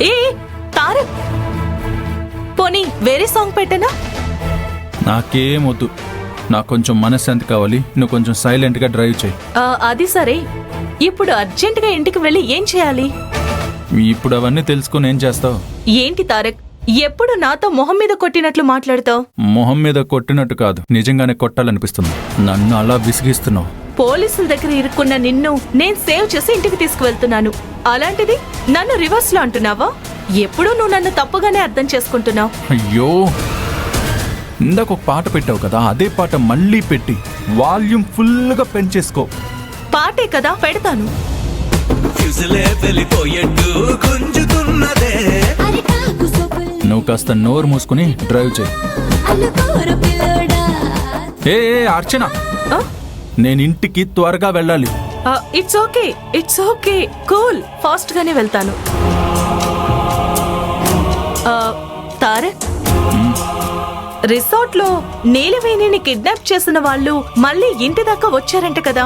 ఏ తారక్, పోనీ వేరే సాంగ్ పెట్టనా? నాకేమొద్దు, నాకు కొంచెం మనశ్శాంతి కావాలి. నువ్వు కొంచెం సైలెంట్గా డ్రైవ్ చేయి. అది సరే, ఇప్పుడు అర్జెంటుగా ఇంటికి వెళ్ళి ఏం చేయాలి? ఇప్పుడు అవన్నీ తెలుసుకుని ఏం చేస్తావు? ఏంటి తారక్, ఎప్పుడు నాతో మొహం మీద కొట్టినట్లు మాట్లాడతావు? మొహం మీద కొట్టినట్టు కాదు, నిజంగానే కొట్టాలనిపిస్తుంది. నన్ను అలా విసిగిస్తున్నావు. పోలీసుల దగ్గర ఇరుక్కున్న నిన్ను నేను సేవ్ చేసి ఇంటికి తీసుకువెళ్తున్నాను. అలాంటిది నన్ను రివర్స్ లో అంటున్నావా? ఎప్పుడూ నువ్వు నన్ను తప్పుగానే అర్థం చేసుకుంటున్నావు. అయ్యో, ఇందాక ఒక పాట పెట్టావు కదా, అదే పాట మళ్ళీ పెట్టి వాల్యూమ్ ఫుల్గా పెంచేసుకో. పాటే కదా, పెడతాను. నువ్వు కాస్త నోరు మూసుకుని డ్రైవ్ చేయి. ఏ అర్చన, నేను ఇంటికి త్వరగా వెళ్ళాలి. It's okay, it's okay, cool. Fast గానే వెళ్తాను. తారక్, రిసార్ట్ లో నీలవేణిని కిడ్నాప్ చేసిన వాళ్ళు మళ్ళీ ఇంటి దాకా వచ్చారంట కదా.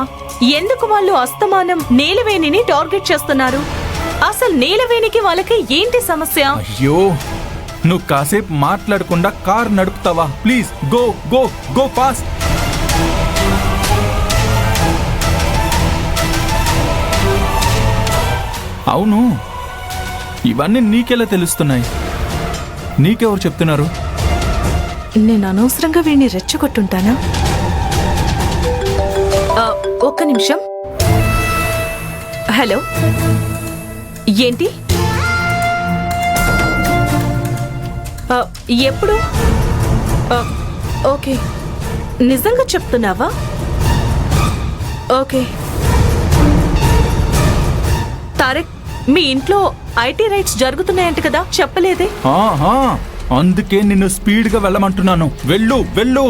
ఎందుకు వాళ్ళు అస్తమానం నీలవేణిని టార్గెట్ చేస్తున్నారు? అసలు నీలవేణికి వాళ్ళకి ఏంటి సమస్య? అయ్యో, నువ్వు కాసేపు మాట్లాడకుండా కార్ నడుపుతావా? Please go go go fast. అవును, ఇవన్నీ నీకెలా తెలుస్తున్నాయి? నీకెవరు చెప్తున్నారు? నేను అనవసరంగా వీడిని రెచ్చగొట్టుంటానా? ఒక్క నిమిషం. హలో, ఏంటి? ఎప్పుడు? ఓకే, నిజంగా చెప్తున్నావా? ఓకే. తారక్, మీ ఇంట్లో ఐటీ రైట్స్ జరుగుతున్నాయంట కదా, చెప్పలేదే? అందుకే నిన్ను స్పీడ్గా వెళ్ళమంటున్నాను. వెళ్ళు వెళ్ళు.